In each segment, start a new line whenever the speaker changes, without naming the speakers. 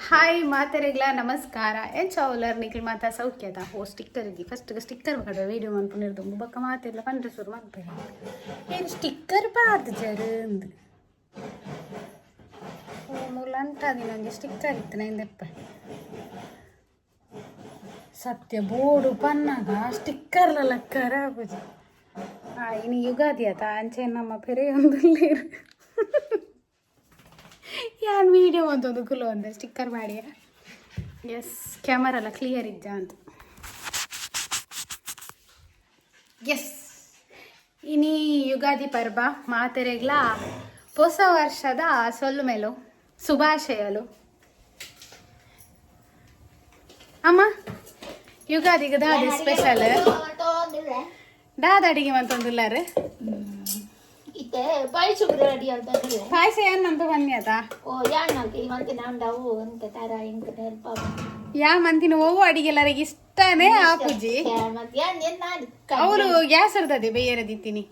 hi ಮಾತೆರೆಗ್ಲ ನಮಸ್ಕಾರ ಏನ್ ಚಾವಲರ್ ನಿಖಿಲ್ ಮಾತಾ ಸೌಖ್ಯದ ಓ sticker ಇದ್ದಿ ಫಸ್ಟ್ ಸ್ಟಿಕ್ಕರ್ ಕಡೆ ವೀಡಿಯೋ ಮಾಡ್ಕೊಂಡಿರ್ದು ಬಕ್ಕ ಮಾತೆಲ್ಲ ಪಂಡ್ರೆ ಸುರು ಮಾಡ್ತಾರೆ ಏನು ಸ್ಟಿಕ್ಕರ್ ಪಾರ್ದು ಜರಂದು ಮೂಲಂಟದಿ ನನಗೆ ಸ್ಟಿಕ್ಕರ್ ಇತ್ತು ನೈಂದಪ್ಪ ಸತ್ಯ ಬೋರ್ಡು ಪನ್ನಾಗ ಸ್ಟಿಕ್ಕರ್ಲೆಲ್ಲ ಖರಾಬುಜಿ ಇನ್ನು ಯುಗಾದಿ ಆತ ಅಂಚೆ ನಮ್ಮ ಪೆರೆಯೊಂದು ಯಾರು ವೀಡಿಯೋ ಒಂದೊಂದು ಕುಲು ಅಂದೆ ಸ್ಟಿಕ್ಕರ್ ಮಾಡಿ ಎಸ್ ಕ್ಯಾಮರಾ ಎಲ್ಲ ಕ್ಲಿಯರ್ ಇದ್ದ ಅಂತ ಎಸ್ ಇನಿ ಯುಗಾದಿ ಪರ್ವ ಮಾತೆರೆಗ್ಲ ಹೊಸ ವರ್ಷದ ಸೊಲ್ಲು ಮೇಲು ಶುಭಾಶಯಲು ಅಮ್ಮ ಯುಗಾದಿಗೆ ದಾದಿ ಸ್ಪೆಷಲ್ ದಾದ ಅಡಿಗೆ ಮಂತೊಂದುಲ್ಲಾರು ಪಾಯಸ ಏನಂತ ಬನ್ನಿಯದ ಯಾ ಮಂತಿನ ಓವು ಅಡಿಗೆಲ್ಲರಿಗೆ ಇಷ್ಟನೇ ಆಪುಜಿ ಅವರು ಗ್ಯಾಸ್ ಇರ್ತದೆ ಬೇಯರದಿತ್ತೀನಿ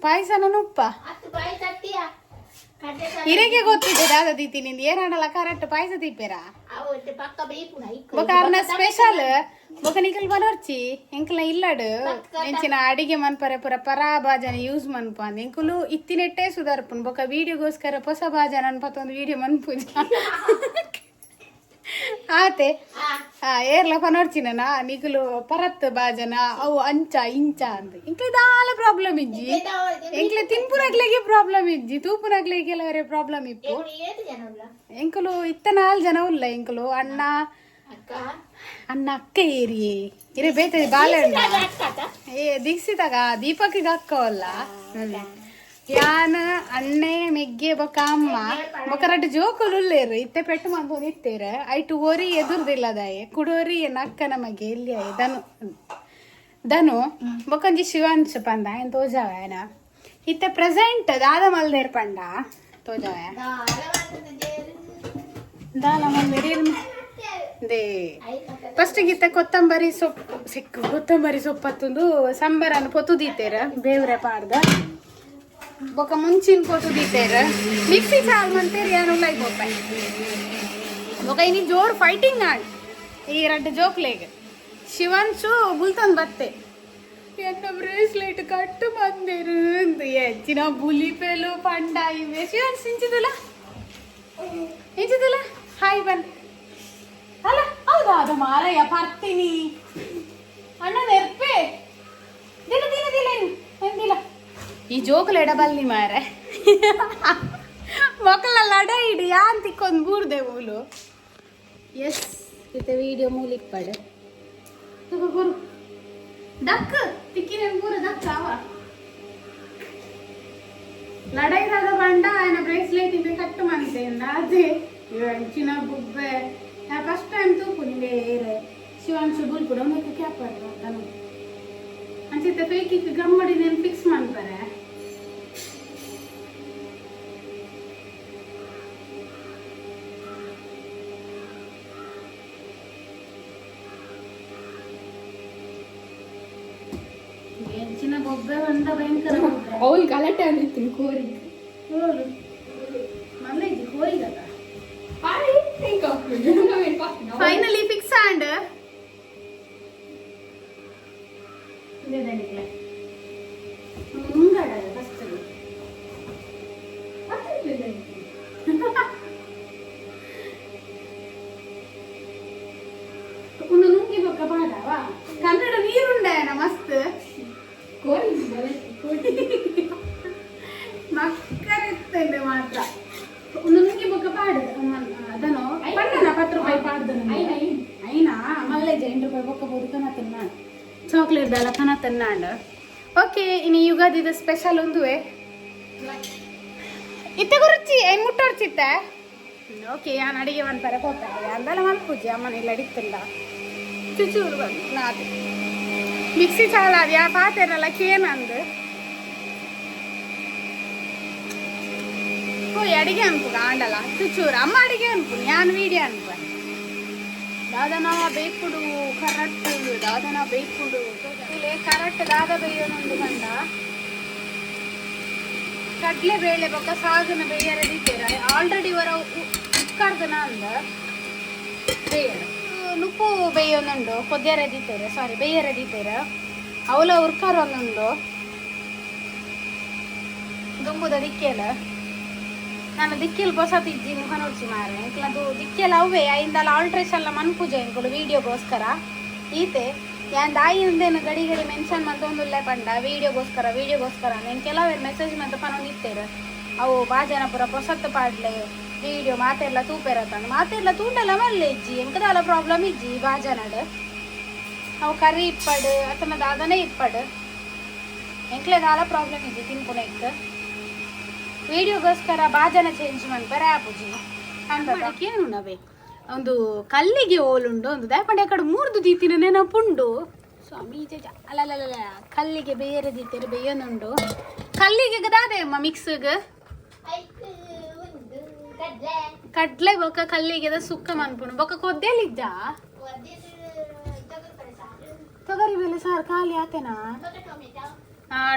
ಪಾಯಸನ ಉಪ್ಪ ಹಿರೇಗೆ ಗೊತ್ತಿದೆ ದಾದ ದಿತ್ತೀನಿ ಏನಾಡಲ್ಲ ಕರೆಕ್ಟ್ ಪಾಯಸ ತಿಪ್ಪೇರ ಬೊಕ ಸ್ಪೆಷಲ್ ಬೊಕ ನಿಕಲ್ ಬನೋರ್ಚಿ ಎಂಕಲ್ನ ಇಲ್ಲಡು ಎಂಚಿನ ಅಡಿಗೆ ಮನ್ಪರೆ ಪುರ ಪರಾ ಭಾಜನ ಯೂಸ್ ಮನ್ಪಾಂದ್ ಎಂಕುಲು ಇತ್ತಿನೆಟ್ಟೆ ಸುಧಾರ್ಪುನ್ ಬೊಕ ವಿಡಿಯೋಗೋಸ್ಕರ ಹೊಸ ಭಾಜನ ಅನ್ಪತ್ತೊಂದು ವಿಡಿಯೋ ಮನ್ಪುಜ ಆತೆ ಏರ್ಲ ಪನೋರ್ಚಿನ ನಿಕುಲು ಪರತ್ ಬಾಜನ ಅವು ಅಂಚ ಇಂಚ ಅಂತ ಇಂಕ್ಲೆ ದಾಲ ಪ್ರಾಬ್ಲಮ್ ಇಜ್ಜಿ ಎಂಕ್ಲೆ ತಿನ್ಪುನಕ್ಲೆಗೆ ಪ್ರಾಬ್ಲಮ್ ಇಜ್ಜಿ ತೂಪುನಕ್ಲೆಗೆಲ್ಲ ಬೇರೆ ಪ್ರಾಬ್ಲಮ್ ಇಪ್ಪು ಎಂಕುಲು ಇತ್ತ 4 ಜನ ಉಲ್ಲ ಎಂಕುಲು ಅಣ್ಣ ಅಕ್ಕ ಏರಿಯೇ ಇರೇ ಬೇತದೆ ಬಾಳೆಹಣ್ಣು ದೀಕ್ಷಿತಾಗ ದೀಪಕ್ಕಿಗೆ ಅಕ್ಕವಲ್ಲ ಯಾನ ಅಣ್ಣೆ ಮೆಗ್ಗೆ ಬೊಕ ಅಮ್ಮ ಬೊಕ ರಡ್ಡು ಜೋಕುಲು ಉಲ್ಲೇರು ಇತ್ತೆ ಪೆಟ್ಟು ಮಂದು ಇತ್ತೇರ ಐಟು ಓರಿ ಎದುರ್ದಿಲ್ಲದಾಯೆ ಕುಡೋರಿ ಎನ್ನ ಅಕ್ಕ ನಮಗೆ ಎಲ್ಲಿ ಧನು ಬೊಕಂಜಿ ಶಿವಾಂಶ ಪಂದ ಏನು ತೋಜಾವೇನ ಇತ್ತೆ ಪ್ರೆಸೆಂಟ್ ದಾದ ಮಲ್ದೇರ್ ಪಂಡ ತೋಜಾವೆ ದಾದ ಮಲ್ದೇರ್ ದೇ ಫಸ್ಟ್ ಇತ್ತ ಕೊತ್ತಂಬರಿ ಸೊಪ್ಪು ಸಿಕ್ಕು ಕೊತ್ತಂಬರಿ ಸೊಪ್ಪತ್ತೊಂದು ಸಂಬರನ್ನು ಪೊತ್ತುದೀತೇರ ಬೇವ್ರೆ ಪಾಡ್ದ ಬೊಕ ಮುಂಚಿನ ಪೊತ್ತು ದೀತೇರ ಮಿಕ್ಸಿ ಚಾಲ್ ಮಂತೇರಿ ಏನು ಲೈಕ್ ಬೊಪ್ಪಾಯಿ ಬೊಕ ಇನಿ ಜೋರ್ ಫೈಟಿಂಗ್ ಆಡ್ ಈ ರಡ್ಡು ಜೋಕ್ಲೆಗ್ ಶಿವನ್ಸು ಬುಲ್ತಂದ್ ಬತ್ತೆ ಎಂತ ಬ್ರೇಸ್ಲೆಟ್ ಕಟ್ಟು ಬಂದೇರು ಹೆಚ್ಚಿನ ಬುಲಿಪೆಲು ಪಂಡ ಇವೆ ಶಿವನ್ಸ್ ಇಂಚಿದಿಲ್ಲ ಹಾಯ್ ಬನ್ ಅಲ್ಲ ಹೌದಾ ಅದು ಮಾರಯ್ಯ ಬರ್ತೀನಿ ಅಣ್ಣ ನೆರ್ಪೆ ದಿನ ಎಂದಿಲ್ಲ ಈ ಜೋಕುಲು ಎಡಬಲ್ಲಿ ಮಾರೆ ಮಕ್ಕಳ ಲಡ ಇಡಿ ಯಾನ್ ತಿಕ್ಕೊಂದು ಬೂರ್ದೆ ಮೂಲು ಎಸ್ ಇತ್ತೆ ವಿಡಿಯೋ ಮೂಲಿಕ್ ಪಡೆ ಬರು ದಕ್ ತಿಕ್ಕಿನ ಪೂರ ದಕ್ಕ ಅವ ಲಡ ಇರದ ಬಂಡ ఆయన ಬ್ರೇಸ್ಲೆಟ್ ಇವೆ ಕಟ್ಟು ಮಂತೆ ಅದೇ ಚಿನ್ನ ಬುಬ್ಬೆ ನಾ ಫಸ್ಟ್ ಟೈಮ್ ತೂಪುನಿ ಬೇರೆ ಶಿವಾಂಶು ಬುಲ್ಪುಡ ಒಮ್ಮೆ ಕ್ಯಾಪ್ ನಾನು ಅಂಚಿತ್ತೆ ಪೈಕಿಕ್ಕೆ ಗಮ್ಮಡಿ నేను ಫಿಕ್ಸ್ ಮಾಡ್ತಾರೆ ಹೆಚ್ಚಿನ ಬೊಬ್ಬೆ ಬಂದ ಭಯಂಕರ ಅವಳು ಗಲಾಟೆ ಆಗಿತ್ತು ಕೋರಿ ಮಲ್ಲೆಜ್ಜಿ ಕೋರಿಗಲ್ಲ ಫೈನಲಿ ಫಿಕ್ಸ್ ಆಂಡ್ ಮುಂಗಡ ಫಸ್ಟ್ ಒಂದು ನುಂಗಿ ಬೊಕ್ಕ ಬಾಡವಾ ಕನ್ನಡ ನೀರುಂಡಾಯನ ಮಸ್ತ್ ಮಕ್ಕರಿತ್ತಂಡೆ ಮಾತ್ರ ಒಂದು ನುಂಗಿ ಬೊಕ್ಕ ಪಾಡು ಅದನ್ನು ಪಣ್ಣನ 10 ರೂಪಾಯಿ ಪಾಡ್ದನು ಐನಾ ಮಲ್ಲೆಜ 8 ರೂಪಾಯಿ ಬೊಕ್ಕ ಬೋದು ಕನ ತಿನ್ನ ಚಾಕ್ಲೇಟ್ ದಲ್ಲ ಕನ ತಿನ್ನಾಂಡ ಓಕೆ ಇನ್ನು ಯುಗಾದಿದ ಸ್ಪೆಷಲ್ ಒಂದುವೆ ಇತ್ತೆ ಗುರುಚಿ ಏನು ಮುಟ್ಟೋರ್ಚಿತ್ತೆ ಓಕೆ ಯಾನ್ ಅಡಿಗೆ ಮಾಡ್ತಾರೆ ಹೋಗ್ತಾರೆ ಅಂದಲ್ಲ ಮಲ್ಪೂಜಿ ಅಮ್ಮನೆಲ್ಲ ಅಡಿತಿಲ್ಲ ಚುಚೂರು ಬಂದು ನಾದು ಮಿಕ್ಸಿ ಚಾಲ ಅದು ಯಾ ಪಾತೆರಲ್ಲ ಕೇನಂದು ಓ ಅಡಿಗೆ ಅನ್ಪು ಆಂಡಲ್ಲ ಚುಚೂರು ಅಮ್ಮ ಅಡಿಗೆ ಅನ್ಪು ಯಾನ್ ವೀಡಿಯೋ ಅನ್ಪ ದಾದನ ಬೇಕುಡು ಕರೆಕ್ಟ್ ದಾದನ ಬೇಕುಡು ಇಲ್ಲೇ ಕರೆಕ್ಟ್ ದಾದ ಬೇಯೋನೊಂದು ಗಂಡ ಕಡಲೆ ಬೇಳೆ ಬೊಕ್ಕ ಸಾಗನ ಬೇಯರೆ ದೀತೆರ ಆಲ್ರೆಡಿ ವರ ಪೋಷಣ ಅಂದ ಬೇಯರು ನುಪ್ಪು ಬೇಯೊಂದುಂಡು ಕೊದ್ಯರದಿತ್ತೇರೆ ಸಾರಿ ಬೇಯರದಿತ್ತೇರ ಅವಲ ಉರ್ಕಾರ ಒಂದುಂಡು ದುಂಬುದ ದಿಕ್ಕೆಲ ನಾನು ದಿಕ್ಕೆಲ್ ಹೊಸತ್ ಇಜ್ಜಿ ಮುಖ ನೋಡ್ಸಿ ಮಾರೆ ಎಂಕ್ಲದು ದಿಕ್ಕೆಲ್ಲ ಅವೇ ಐಂದಲ್ಲ ಆಲ್ಟ್ರೇಷನ್ ಎಲ್ಲ ಮನ್ಪೂಜೆ ಎಂಕುಲು ವೀಡಿಯೋಗೋಸ್ಕರ ಈತೆ ಯಾನ್ ದಾಯಿಂದೇನು ಗಡಿ ಗಡಿ ಮೆನ್ಷನ್ ಮಂತೊಂದುಲ್ಲೆ ಪಂಡ ವೀಡಿಯೋಗೋಸ್ಕರ నేను ಕೆಲವೇರು ಮೆಸೇಜ್ ಮಂತ ಪನೊಂದಿತ್ತೇರು ಅವು ಬಾಜನ ಪುರ ಹೊಸತ್ ಪಾಡ್ಲೆ ವೀಡಿಯೋ ಮಾತೆಲ್ಲ ತೂಪೆರತಂದು ಮಾತೆಲ್ಲ ತೂಂಡಲ್ಲ ಮಲ್ಲೆ ಇಜ್ಜಿ ಎಂಕದಾಲ ಪ್ರಾಬ್ಲಮ್ ಇಜ್ಜಿ ಬಾಜನಡ್ ಅವು ಕರಿ ಇಪ್ಪಡು ಅತನ ದಾದನೇ ಇಪ್ಪಡು ಎಂಕ್ಲೆದಾಲ ಪ್ರಾಬ್ಲಮ್ ಇಜ್ಜಿ ತಿನ್ಪುನೆಕ್ ವೀಡಿಯೋಗೋಸ್ಕರ ಬಾಜನ ಚೇಂಜ್ ಮನ್ಪರೆ ಆಪುಜಿ ಏನು ನವೆ ಒಂದು ಕಲ್ಲಿಗೆ ಓಲುಂಡು ಒಂದು ದಯಪಂಡೆ ಕಡೆ ಮೂರ್ದು ದೀತಿನ ನೆನಪುಂಡು ಸ್ವಾಮಿ ಅಲ್ಲಲ್ಲ ಕಲ್ಲಿಗೆ ಬೇರೆ ದೀತಿರು ಬೇಯೊಂದುಂಡು ಕಲ್ಲಿಗೆ ದಾದೆ ಅಮ್ಮ ಮಿಕ್ಸ್ಗೆ ಕಡ್ಲೆ ಬೊಕ್ಕ ಕಲ್ಲಿಗೆ ಸುಕ್ಕ ಮನ್ಪುಂಡು ಬೊಕ್ಕ ಕೊದ್ದೆಲಿದ್ದ ತೊಗರಿ ಬೇಳೆ ಸಾರು ಖಾಲಿ ಆತೇನಾ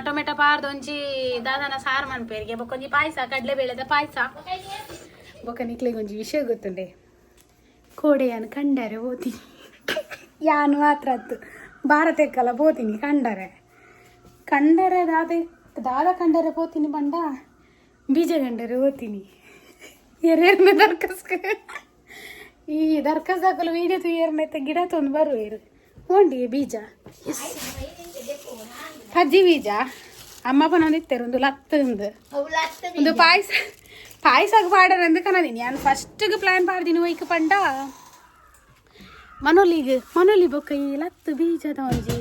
ಟೊಮೆಟೊ ಪಾರ್ದು ಒಂಜಿ ದಾದನ ಸಾರು ಮನ್ಪೇರಿಗೆ ಬೊಕ್ಕೊಂಜಿ ಪಾಯಸ ಕಡ್ಲೆ ಬೇಳೆದ ಪಾಯಸ ಬೊಕ್ಕ ನಿಕ್ಲಿಗೆ ಒಂಜಿ ವಿಷಯ ಗೊತ್ತುಂಡೆ ಕೋಡೆಯನ್ನು ಕಂಡರೆ ಓತೀನಿ ಯಾನು ಮಾತ್ರ ಅತ್ತು ಭಾರತಕ್ಕೆಲ್ಲ ಪೋತೀನಿ ಕಂಡರೆ ದಾದ ಕಂಡರೆ ಪೋತೀನಿ ಬಂಡ ಬೀಜ ಕಂಡರೆ ಓದ್ತೀನಿ ಎರೇರ್ನ ದರ್ಕಸ್ಕ ಈ ದರ್ಕಸ್ದಾಕಲು ವೀಡಿಯೋ ತುಯ್ಯರ್ನೈತೆ ಗಿಡ ತಂದು ಬರುವೇರು ಓಂಡಿ ಬೀಜ ಕಜ್ಜಿ ಬೀಜ ಅಮ್ಮ ಪನೊಂದಿತ್ತೇರು ಒಂದು ಲತ್ತಂದು ಒಂದು ಪಾಯಸಕ್ಕೆ ಪಾಡರಂದು ಕನದೀನಿ ನಾನು ಫಸ್ಟ್ಗೆ ಪ್ಲ್ಯಾನ್ ಪಾಡ್ದೀನಿ ಒಯ್ಕ ಪಂಡ ಮನೋಲಿ ಬೊಕ್ಕ ಈ ಲತ್ತು ಬೀಜದ ಒಂಜಿ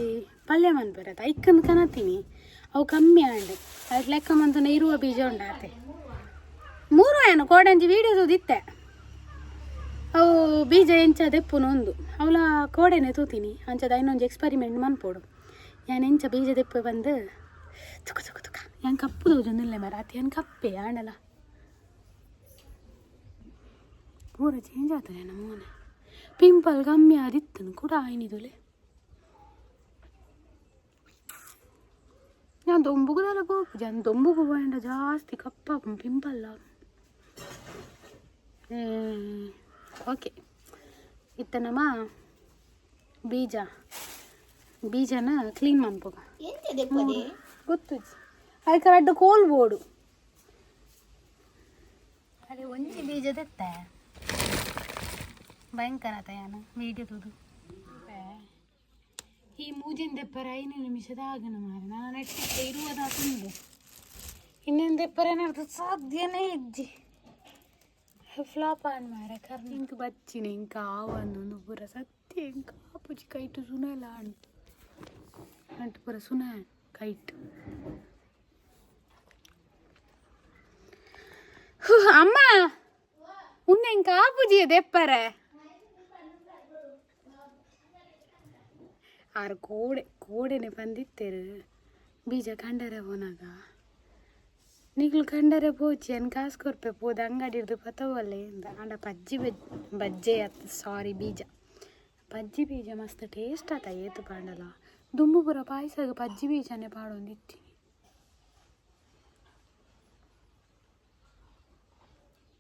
ಪಲ್ಯ ಮನ್ಪೆರತ್ತ ಐಕ್ಕಂದು ಕನತೀನಿ ಅವು ಕಮ್ಮಿ ಆಂಡೆ ಅದಕ್ಕೆ ಲೆಕ್ಕ ಮಂತನ ಇರುವ ಬೀಜ ಉಂಡಾತೆ 3 ಏನು ಕೋಡಂಜಿ ವೀಡಿಯೋದು ದಿತ್ತೆ ಅವು ಬೀಜ ಎಂಚದೆಪ್ಪುನೊಂದು ಅವಳ ಕೋಡೆನೆ ತೂತೀನಿ ಅಂಚದ ಇನ್ನೊಂದು ಎಕ್ಸ್ಪರಿಮೆಂಟ್ ಮನ್ಪೋಡು ಯಾನ್ ಎಂಚ ಬೀಜ ದೆಪ್ಪೆ ಬಂದು ತುಕ ಯಾನ್ ಕಪ್ಪು ತೋಜೊಂದಿಲ್ಲ ಮರಾತಿ ಯಾನ್ ಕಪ್ಪೆ ಆಂಡಲ ಪೂರ ಚೇಂಜ್ ಆಗ್ತದೆ ನಮ್ಮ ಮನೆ ಪಿಂಪಲ್ ಕಮ್ಮಿ ಆದಿತ್ತು ಕೂಡ ಆಯ್ನಿದುಲೆ ನಾನು ದೊಂಬುಗುದಲ್ಲ ಗೋಪು ಜನ ದೊಂಬುಗು ಬೇಡ ಜಾಸ್ತಿ ಕಪ್ಪ ಪಿಂಪಲ್ಲ ಓಕೆ ಇತ್ತ ನಮ್ಮ ಬೀಜನ ಕ್ಲೀನ್ ಮಾಡ್ಬೋಗ ಗೊತ್ತು ಅದಕ್ಕೆ ಅಡ್ಡು ಕೋಲ್ಬೋಡು ಅದೇ ಒಂಜಿ ಬೀಜದೆತ್ತ ಭಯಂಕರ ತಯಾನ ವೀಡಿಯೋ ತುದು ಈ ಮೂಜಿನ ದೆಪ್ಪರ 5 ನಿಮಿಷದ ಆಗಣ ಮಾರ ನಾನು ನೆಟ್ಟಿದ್ದೆ ಇರುವುದ ತುಂಡು ಇನ್ನೇನು ದೆಪ್ಪರ ಏನಾದ್ರು ಸಾಧ್ಯನೇ ಇಜ್ಜಿ ಫ್ಲಾಪ್ ಆನ್ ಮಾರ ಕರ್ನ ಇಂಕ ಬಚ್ಚಿನ ಇಂಕ ಆವನ್ನೊಂದು ಪೂರ ಸತ್ಯ ಇಂಕ ಆಪುಜಿ ಕೈಟು ಸುನಲ ಅಂಟು ಪೂರ ಸುನ ಕೈಟ್ ಅಮ್ಮ ಉನ್ನ ಇಂಕ ಆಪುಜಿ ದೆಪ್ಪರ ಆರು ಕೋಡೆನೆ ಬಂದಿತ್ತೇರು ಬೀಜ ಕಂಡರೆ ಪೋನಾಗ ನಿಗ್ಲು ಕಂಡರೆ ಪೋಚಿ ಅನ್ ಕಾಸು ಕೊರ್ಪೆ ಪೋದ ಅಂಗಡಿರ್ದು ಪತವಲ್ಲೇ ಅಂತ ಆಂಡ ಬಜ್ಜೆ ಸಾರಿ ಬೀಜ ಪಜ್ಜಿ ಬೀಜ ಮಸ್ತ್ ಟೇಸ್ಟ್ ಆತ ಏತು ಪಾಂಡಲ ದುಂಬು ಪುರ ಪಾಯಸಗ ಪಜ್ಜಿ ಬೀಜನೇ ಪಾಡೊಂದಿತ್ತೀನಿ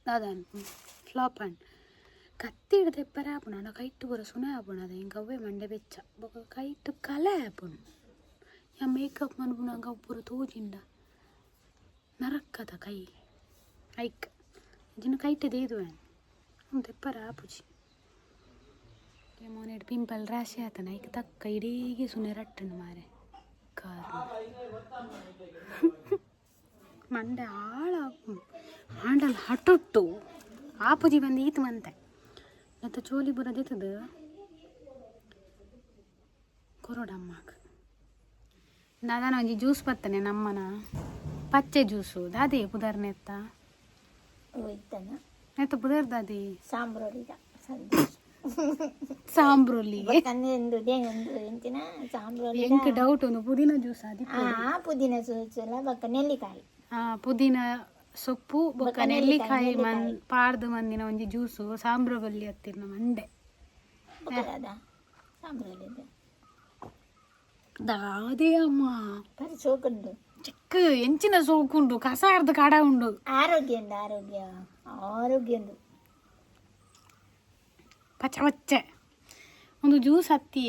ಅದಾನು ಫ್ಲಾಪ್ ಅನ್ ಕತ್ತಿ ಹಿಡ್ದು ಎಪ್ಪರೆ ಆಪುಣ ಅಣ್ಣ ಕೈಟ್ಟು ಪೂರ ಸುನೆ ಆಪುಣ ಅದ ಹಿಂಗೆ ಅವೇ ಮಂಡೆ ಬೆಚ್ಚ ಬೊಕ ಕೈಟ್ಟು ಕಲೆ ಆಪುಣ ಯಾ ಮೇಕಪ್ ಮನ್ಪುಣ ಹಂಗೆ ಪೂರ ತೋಜಿಂಡ ನರಕ್ಕದ ಕೈ ಐಕ್ ಇನ್ನು ಕೈಟೆ ದೇದುವೇನು ಒಂದು ಎಪ್ಪರೆ ಆಪುಜಿ ಮೋನೆಡ್ ಪಿಂಪಲ್ ರಾಶಿ ಆತನ ಐಕ್ ತಕ್ಕ ಇಡೀಗೆ ಸುನೆ ರಟ್ಟನು ಮಾರೆ ಕಾರು ಮಂಡೆ ಆಳ ಆಂಡಲ್ ಹಟೊಟ್ಟು ಆಪುಜಿ ಬಂದು ಈತು ಮಂತೆ ಮತ್ತು ಚೋಲಿ ಬುರದಿತ್ತದು ಕೊರೋಡಮ್ಮಗ ದಾದಾನ ಒಂಜಿ ಜ್ಯೂಸ್ ಬತ್ತನೆ ನಮ್ಮನ ಪಚ್ಚೆ ಜ್ಯೂಸು ದಾದೆ ಪುದರ್ನ ಎತ್ತ ಎತ್ತ ಪುದರ್ದಾದೆ ಸಾಂಬ್ರೊಲ್ಲಿಗೆ ಎಂಕ್ ಡೌಟ್ ಒಂದು ಪುದೀನ ಜ್ಯೂಸ್
ಪುದೀನ ಜ್ಯೂಸ್ ನೆಲ್ಲಿಕಾಯಿ
ಪುದೀನ ಸೊಪ್ಪು ಬೊಕ್ಕ ನೆಲ್ಲಿಕಾಯಿ ಪಾರ್ದು ಮಂದಿನ ಒಂಜಿ ಜ್ಯೂಸು ಸಾಂಬ್ರಬಲ್ಲಿ ಹತ್ತಿರ ಮಂಡೆ ದಾದೇ ಅಮ್ಮ
ಸೋಕುಂಡು
ಚಿಕ್ಕ ಎಂಚಿನ ಸೋಕುಂಡು ಕಸ ಅರ್ಧ ಕಾಡ ಉಂಡು
ಆರೋಗ್ಯ ಆರೋಗ್ಯ
ಪಚ್ಚ ಪಚ್ಚೆ ಒಂದು ಜ್ಯೂಸ್ ಹತ್ತಿ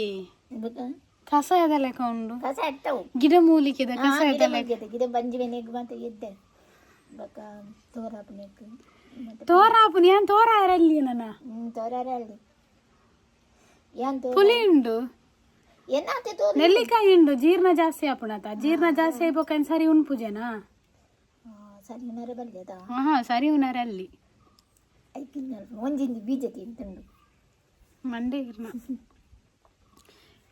ಕಸ ಎದಲೆಕ ಉಂಡು
ಕಸ ಎತ್ತವು
ಗಿಡ ಮೂಲಿಕೆದ ಕಸ ಎದಲೆಕ
ಗಿಡ ಬಂಜಿ ನೆಗ್ ಬಂತ ಎದ್ದೆ ಬಕ ತೋರಾಪನೆಕ್
ತೋರಾಪುನಿ ಏನ್ ತೋರಾರಲ್ಲಿ ನನ್ನ
ತೋರಾರಲ್ಲಿ ಏನ್
ಪುಲಿ ಉಂಡು
ಏನಾತೆ ತೋರ
ನೆಲ್ಲಿಕಾಯಿ ಉಂಡು ಜೀರ್ಣ ಜಾಸ್ತಿ ಆಪುಣತ ಜೀರ್ಣ ಜಾಸ್ತಿ ಆಯ್ಬೇಕಂದ್ ಸರಿ ಉಣ್ ಪೂಜೆನಾ
ಸರಿ ಉನರೆ ಬಲ್ಯದ
ಹಾ ಸರಿ ಉಣರಲ್ಲಿ
ಐಕಿನ್ನ ಒಂಜಿಂದು ಬೀಜ ತಿಂತುಂಡು
ಮಂಡೆ ಇರ್ನ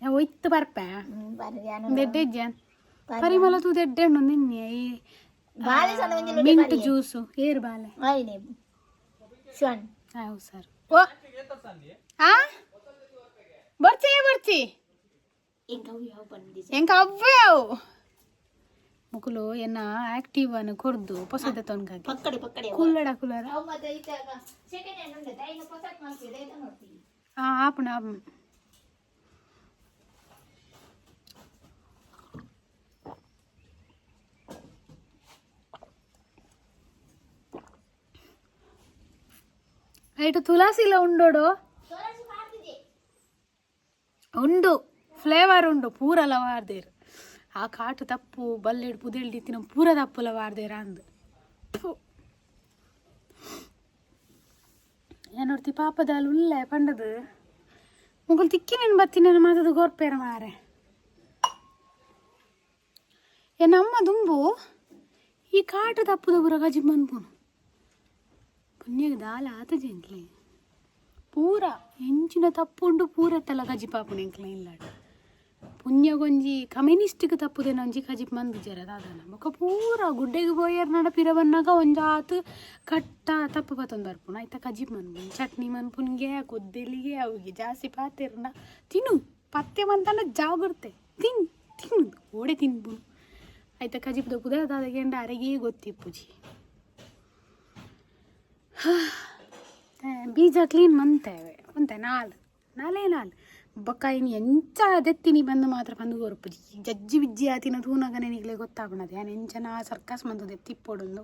ಒಯ್ತು ಬರ್ಪೆ ದೆಡ್ಡೆಜ್ಜ ಪರಿಮಳ ತೂ ದೆಡ್ಡೆ ಉಂಡು ನಿನ್ನೆ ಈ
ಬಾಲೆ ಸಣ್ಣ ಒಂಜಿನ
ಮಿಂಟ್ ಜ್ಯೂಸು ಏರ್ ಬಾಲೆ
ಆಯ್ನೆ ಶವನ್
ಹೌ ಸರ್ ಓ ಆ ಬರ್ಚಿ ಬರ್ಚಿ
ಎಂಕವು ಯಾವ ಬಂದಿ
ಎಂಕ ಅವ್ವ್ಯಾವು ಮುಕುಲು ಎನ್ನ ಆಕ್ಟಿವ್ ಅನ್ನು ಕೊರ್ದು ಪೊಸದ ತೊನ್ಗಾಗಿ
ಪಕ್ಕಡೆ
ಕುಲ್ಲಡ ಕುಲ್ಲರ
ಅವು ಮತ್ತೆ ಇತ್ತಾಗ ಸೆಕೆಂಡ್ ಹ್ಯಾಂಡ್ ಉಂಟು ದೈನ ಪೊಸತ್ ಮಾಡ್ತಿದೆ ಇದನ್ನ ನೋಡ್ತೀನಿ
ಆಪುಣ ಆಪುಣ ಐಟು ತುಳಸಿಲ ಉಂಡೋಡು ಉಂಡು ಫ್ಲೇವರ್ ಉಂಡು ಪೂರಲ ವಾರ್ದೇರು ಆ ಕಾಟು ತಪ್ಪು ಬಲ್ಲೆಡು ಪುದೆಳ್ದಿತ್ತಿನ ಪೂರ ತಪ್ಪುಲ ವಾರ್ದೇರ ಅಂದು ಏನೋಡ್ತಿ ಪಾಪದಾಲ್ ಉಳ್ಳೆ ಪಂಡದು ಮುಗುಲ್ ತಿಕ್ಕಿನೇನು ಬತ್ತಿನ ಮಾತದು ಗೋರ್ಪೇರ ಮಾರೆ ಏನಮ್ಮ ದುಂಬು ಈ ಕಾಟು ತಪ್ಪುದ ಪೂರ ಗಜಿ ಬಂದ್ಪುನು ಪುಣ್ಯಗ ದಾಲ ಆತ ಜಂಕ್ಲೆ ಪೂರ ಎಂಚಿನ ತಪ್ಪುಂಡು ಪೂರ ತಲ ಗಜಿ ಪಾಪುನ ಎಂಕ್ಲೆ ಇಲ್ಲಾಡ ಪುಣ್ಯಗೊಂಜಿ ಕಮ್ಯುನಿಸ್ಟ್ಗೆ ತಪ್ಪುದೇನೋ ಒಂಜಿ ಕಜಿಪ್ ಮಂದು ಜರ ದಾದನ ಬೊಕ ಪೂರ ಗುಡ್ಡೆಗೆ ಬೋಯರ್ ನಡ ಪಿರ ಬನ್ನಾಗ ಒಂಜಾತು ಕಟ್ಟ ತಪ್ಪು ಬತ್ತೊಂದು ಬರ್ಪುಣ ಆಯ್ತ ಕಜಿಪ್ ಮನ್ಪುನ್ ಚಟ್ನಿ ಮನ್ಪುನ್ಗೆ ಕೊದ್ದೆಲಿಗೆ ಅವಿಗೆ ಜಾಸ್ತಿ ಪಾತೆರ್ನ ತಿನ್ನು ಪತ್ತೆ ಮಂತನ ಜಾಗುರ್ತೆ ತಿನ್ನುದು ಓಡೆ ತಿನ್ಪುನು ಆಯ್ತ ಕಜಿಪ್ದ ಪುದಾದಾದಗೆಂಡ ಅರೆಗೇ ಗೊತ್ತಿಪ್ಪುಜಿ ಬೀಜ ಕ್ಲೀನ್ ಮಂತೇವೆ ಒಂತೆ ನಾಲೇ ಬೊಕ್ಕ ಇನ್ನು ಎಂಚ ದೆತ್ತಿನಿ ಬಂದು ಮಾತ್ರ ಬಂದು ಗೊರಪುಜಿ ಜಜ್ಜಿ ಬಿಜ್ಜಿ ಆತಿನ ತೂನಗನೆ ನಿಗ್ಲೆ ಗೊತ್ತಾಗ್ಬಿಡದು ಏನು ಎಂಚನ ಸರ್ಕಸ್ ಮಂದು ದೆತ್ತಿಪ್ಪೊಡೊಂದು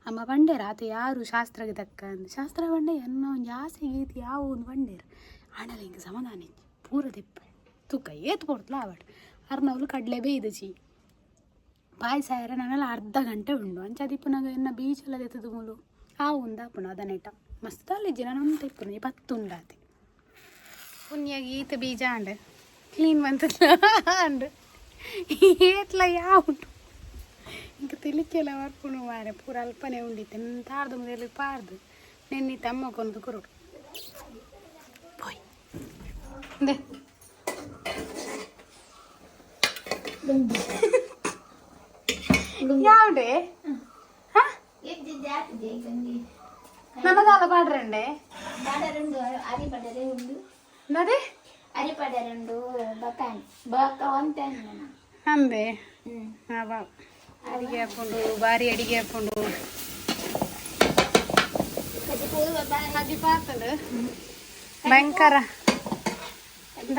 ಅಮ್ಮ ಬಂಡೇರ ಆತ ಯಾರು ಶಾಸ್ತ್ರಗೆ ತಕ್ಕ ಶಾಸ್ತ್ರ ಬಂಡೆ ಅನ್ನೋ ಒಂದು ಆಸೆ ಗೀತಿ ಯಾವ ಒಂದು ಬಂಡೇರ ಆಡಲ್ಲ ಹಿಂಗೆ ಸಮಾಧಾನ ಪೂರ ದೆಪ್ಪೆ ತೂಕ ಏತ್ ಕೊಡ್ತಲ ಆವಡ್ ಅರ್ನವ್ಲು ಕಡಲೆ ಬೇಯ್ದಚಿ ಪಾಯಸ ಯಾರ ನಾನೆಲ್ಲ ಅರ್ಧ ಗಂಟೆ ಉಂಡು ಅಂಚದಿಪ್ಪುನಾಗ ಎನ್ನ ಬೀಚೆಲ್ಲ ದೆತ್ತದು ಮೂಲು ಆ ಉಂದಾಪುಣ ಅದನ್ನೇಟ ಮಸ್ತ್ ಅಲ್ಲಿಜ್ಜಿ ನಾನು ಒಂದು ಇಪ್ಪುನ ಈ 10 ಉಂಡಾತಿ ಪುಣ್ಯಾಗ ಈತ ಬೀಜ ಅಂಡ್ ಕ್ಲೀನ್ ಬಂತಲ್ಲ ಅಂಡ್ ಏತ್ಲ ಯಾವ ಉಂಟು ಇಂಕ ತಿಲಿಕ್ಕೆಲ್ಲ ಬರ್ಪುಣು ಮಾರೆ ಪೂರ ಅಲ್ಪನೆ ಉಂಡಿತ್ತೆ ತಾರ್ದು ಮುದಲಿ ಪಾರ್ದು ನೆನ್ನಿ ತಮ್ಮ ಕೊಂದು ಕುರುಡು ಪೋಯ್ ದೇ ಯಾವ್ಡೆ ನಮ್ಮದಾಲ ಪಾಡ್ರಂಡೆ ನದೇ
ಅರಿಪಡರುಂಡು ಬಕಾನ್ ಬಕ ಒಂತಾನ್
ಅಂದೆ ಅಡಿಗೆ ಹಾಕೊಂಡು ಬಾರಿ ಅಡಿಗೆ ಹಾಕೊಂಡು ಕಜಿ ಪಾತಲು ಭಯಂಕರ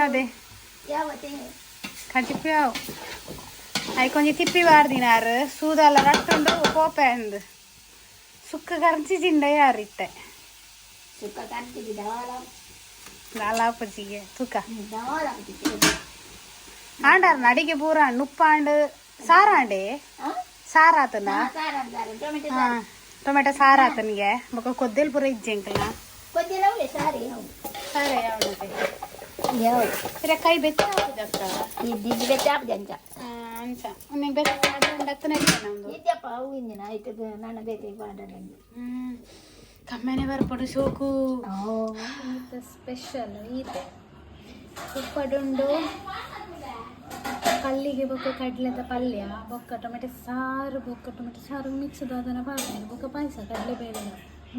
ಅದೇ ಕಜಿಪಿ ಅವು ಅవి కొంచెం తిప్పి వాడినారు సూదాల రట్టుండు పోపేంది సుక్క కరంచి జిండయ్యారు ఇట్టే
ಸುಕ್ಕ ಕರ್ತಿದ್ದ
ದಾಲಾಪಜಿಗೆ ತೂಕ ಆಂಡಾರ ಅಡಿಗೆ ಪೂರ ನುಪ್ಪಾಂಡು ಸಾರಾಂಡೆ ಸಾರಾತನ ಟೊಮೆಟೊ ಸಾರಾತನಿಗೆ ಬೊಕ್ಕ ಕೊದ್ದೆಲ್ ಪೂರ ಇಜ್ಜೆಂಕಲ್ಲ
ಸಾರಿ
ಯಾವ್ದು ಕೈ ಬೆಚ್ಚ
ಬೆಚ್ಚ
ಅಂಚ ಒಂದ್ ಬೆಚ್ಚ ನಮ್ದು
ಇದಪ್ಪ ಹೂವಿನ ಆಯ್ತು ನಾನು ಬೇಕು ಪಾಡಲ್ಲಿ
ಕಮ್ಮೆನೆ ಬರ್ಪಡು ಸೋಕು ಸ್ಪೆಷಲ್ ಈತೆ ಉಪ್ಪಡುಂಡು ಪಲ್ಲಿಗೆ ಬೊಕ್ಕ ಕಡ್ಲೆದ ಪಲ್ಯ ಬೊಕ್ಕ ಟೊಮೆಟೊ ಸಾರು ಬೊಕ್ಕ ಟೊಮೆಟೊ ಸಾರು ಮಿಕ್ಸ್ ಅದನ್ನ ಪಾಡ್ತೀನಿ ಬೊಕ್ಕ ಪಾಯಸ ಕಡಲೆ ಬೇಳೆ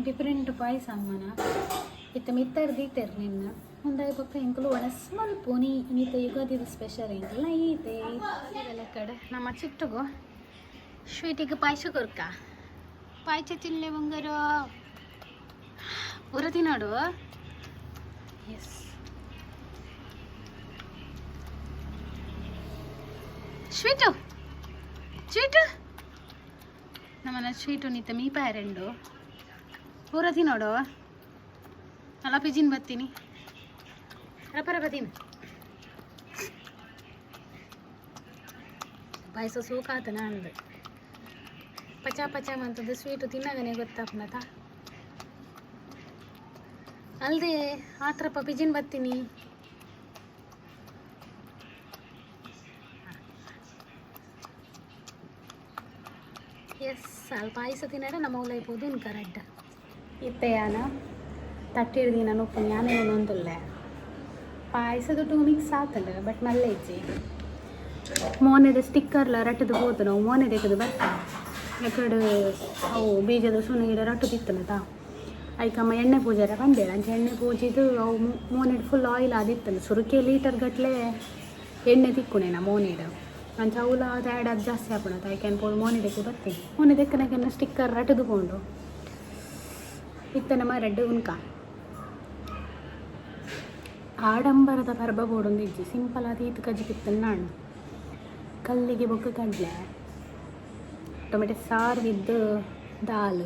ಡಿಫ್ರೆಂಟ್ ಪಾಯಸ ಅಮ್ಮನ ಇತ್ತ ಮಿತ್ತರ್ ದೀತೆರ್ ನಿನ್ನ ಒಂದಾಗಿ ಬೊಕ್ಕ ಎಂಕಲು ಒಣ ಸ್ವಲ್ಪ ನೀತ ಯುಗಾದಿದ ಸ್ಪೆಷಲ್ ಎಂಕಲ್ಲ ಈತೆ ಇದೆಲ್ಲ ಕಡೆ ನಮ್ಮ ಚಿಟ್ಟಗು ಸ್ವೀಟಿಗೆ ಪಾಯಸ ಕೊರ್ಕ ಪಾಯಸ ತಿನ್ಲೆ ಬಂಗಾರ ಪೂರ ತಿನ್ನೋಡು ಎಸ್ ಸ್ವೀಟು ಸ್ವೀಟು ನಮ್ಮನ್ನ ಸ್ವೀಟು ನಿತ್ತ ಮೀ ಪ್ಯಾರೆಂಡು ಪೂರ ತಿನ್ನೋಡು ಅಲ್ಲ ಪಿಜಿನ್ ಬರ್ತೀನಿ ರಪರ ಬತ್ತೀನಿ ಪಾಯಸ ಸೂಕಾತನ ಅಂದು ಪಚ ಪಚ ಅಂತದ್ದು ಸ್ವೀಟು ತಿನ್ನಾಗನೆ ಗೊತ್ತಾಗ್ನತ ಅಲ್ಲದೆ ಆತ್ರಪ್ಪ ಪಿಜಿನ್ ಬರ್ತೀನಿ ಎಸ್ ಅಲ್ಲಿ ಪಾಯಸ ತಿನ್ನಾಡ ನಮ್ಮ ಊಲೈಪೋದು ಕರೆಕ್ಟ್ ಇತ್ತೆಯಾನ ತಟ್ಟಿಡ್ದು ನಾನು ಉಪ್ಪು ಯಾನೇ ಒಂದೊಂದಿಲ್ಲ ಪಾಯಸದ ಟೂ ಮಿಕ್ಸ್ ಆತಲ್ಲ ಬಟ್ ಮಲ್ಲೆ ಇಜ್ಜಿ ಮೋನೆದ ಸ್ಟಿಕ್ಕರ್ಲ ರಟ್ಟದು ಹೋತು ನಾವು ಮೋನೆ ತೆಗೆದು ಬರ್ತಾ ಎಕಡೆ ಅವು ಬೀಜದ ಸುಣ್ಣ ಗಿಡ ರಟ್ಟು ತಿತ್ತನತ ಐಕಮ್ಮ ಎಣ್ಣೆ ಪೂಜಾರ ಬಂದೇಳ ಅಂಚೆ ಎಣ್ಣೆ ಪೂಜಿದು ಅವು ಮೋನೆಡ್ ಫುಲ್ ಆಯಿಲ್ ಆದಿತ್ತಲ್ಲ ಸುರುಕೆ ಲೀಟರ್ ಗಟ್ಟಲೆ ಎಣ್ಣೆ ತಿಕ್ಕುಣೇನ ಮೋನೆಡು ಅಂಚ ಅವಲ ಅದು ಆ್ಯಡ್ ಅದು ಜಾಸ್ತಿ ಹಾಕೋಣತ ಐಕೇನು ಪೋದು ಮೋನೆ ತೆಗೆ ಬರ್ತೀನಿ ಮೋನೆ ತೆಕ್ಕನಕ್ಕೆ ಸ್ಟಿಕ್ಕರ್ ರಟ್ಟದುಕೊಂಡು ಇತ್ತನ ಮರಡ್ಡು ಉನ್ಕ ಆಡಂಬರದ ಪರ್ಬ ಬೋಡೊಂದು ಇಜ್ಜಿ ಸಿಂಪಲ್ ಆದ ಈತ ಕಜ್ಜಿ ಕಿತ್ತನ ನಾನು ಕಲ್ಲಿಗೆ ಬೊಕ್ಕ ಕಡಲೆ ಟೊಮೆಟೊ ಸಾರು ಬಿದ್ದು ದಾಲ್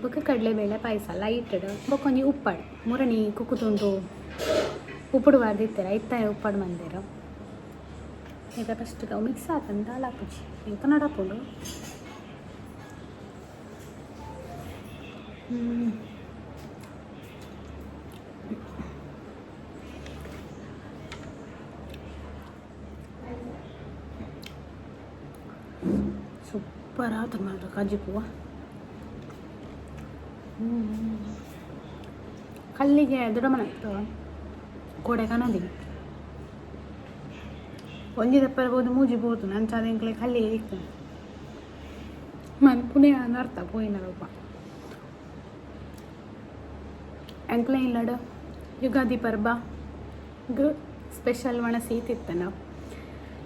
ಬೊಕ್ಕ ಕಡಲೆಬೇಳೆ ಪಾಯಸ ಲೈಟಡ್ ಬೊಕ್ಕೊಂಜಿ ಉಪ್ಪಾಡು ಮುರಣಿ ಕುಕ್ಕುತುಂಡು ಉಪ್ಪುಡು ಬಾರ್ದಿತ್ತಾರೆ ಇತ್ತಾಯ ಉಪ್ಪಾಡು ಮಂದಿರು ಈಗ ಫಸ್ಟ್ ಅವು ಮಿಕ್ಸ್ ಆತಂತ ದಾಲ್ ಹಾಕುಜಿ ಈಗ ನೋಡಪ್ಪುಂಡು ಸೂಪರ್ ಆತ ಮಾತ್ರ ಕಾಜಿ ಪೂವ ಕಲ್ಲಿಗೆ ದೊಡ್ಡ ಮನೆ ಇತ್ತು ಕೋಡೆ ಕನದಿ ಒಂಜಿ ದಪ್ಪರ್ಬೋದು ಮೂಜಿ ಬೋದು ನಂಚಾದ ಎಂಕ್ಲೆ ಕಲ್ಲಿಗೆ ಇತ್ತು ಮನೆ ಪುಣೆ ಅರ್ಥ ಪೋಯಿನರಪ್ಪ ಎಂಕ್ಲೆ ಇಲ್ಲಡ ಯುಗಾದಿ ಪರ್ಬ ಸ್ಪೆಷಲ್ ಒಣಸಿ ತಿತ್ತನ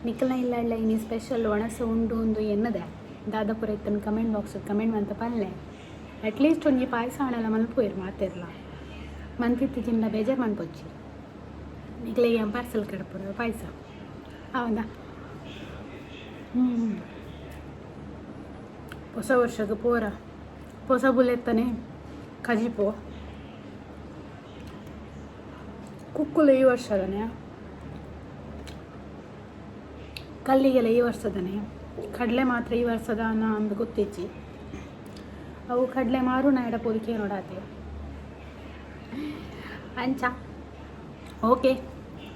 ನಿಖಲ ಇಲ್ಲ ಇನಿ ಸ್ಪೆಷಲ್ ಒಣಸ ಉಂಡು ಒಂದು ಎನ್ನದೆ ದಾದಾಪುರ ಇತ್ತನ ಕಮೆಂಟ್ ಬಾಕ್ಸ್ ಕಮೆಂಟ್ ಅಂತ ಪಲ್ಲೆ ಅಟ್ಲೀಸ್ಟ್ ಒಂಜಿ ಪಾಯಸ ಹಣೆಲ್ಲ ಮಲ್ಪೋಯಿರು ಮಾತಿರ್ಲ ಮಂತಿತ್ತು ತಿಂದ ಬೇಜಾರು ಮನ್ಪೊಚ್ಚಿ ನಿಖಲಿಗೆ ಪಾರ್ಸಲ್ ಕಡಪುರ ಪಾಯಸ ಹೌದಾ ಹೊಸ ವರ್ಷದ ಪೋರ ಹೊಸ ಬುಲೆತ್ತಾನೆ ಕಜಿಪೋ ಕುಕ್ಕುಲು ಈ ವರ್ಷದನೇ ಕಲ್ಲಿಗೆಲ್ಲ ಈ ವರ್ಷದನೇ ಕಡಲೆ ಮಾತ್ರ ಈ ವರ್ಷದ ಅಂದು ಗೊತ್ತಿಚ್ಚಿ ಅವು ಕಡಲೆ ಮಾರು ಎಡಪೋದಕ್ಕೆ ನೋಡಾತೆ ಅಂಚ ಓಕೆ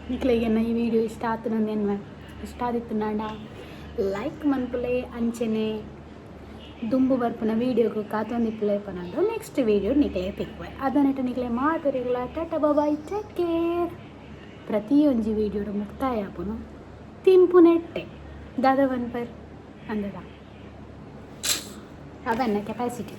ನಿಕ್ಲಿಗೆ ಈ ವಿಡಿಯೋ ಇಷ್ಟ ಆಯ್ತು ನಂದೇನು ಇಷ್ಟ ಆದಿತ್ತು ನಾಡ ಲೈಕ್ ಮನ್ಪುಲೆ ಅಂಚೆನೆ ದುಂಬು ಬರ್ಪನ ವೀಡಿಯೋಗೆ ಕಾತೊಂದಿಪ್ಪಲೆ ಪನಂದು ನೆಕ್ಸ್ಟ್ ವೀಡಿಯೋ ನಿಕ್ಲೆ ತಿಕ್ವೆ ಅದನ್ನಿಟ್ಟ ನಿಕ್ಲೆ ಮಾತರಿಗಳ ಟಾಟಾ ಬಾಯ್ ಟೇಕ್ ಕೇರ್ ಪ್ರತಿಯೊಂದು ವೀಡಿಯೋಡ ಮುಕ್ತಾಯ ಆಪುನು ತಿಂಪು ನೆಟ್ಟೆ ದಾದವನ್ ಪರ್ ಅಂದದ ಅವನ್ನ ಕೆಪಾಸಿಟಿ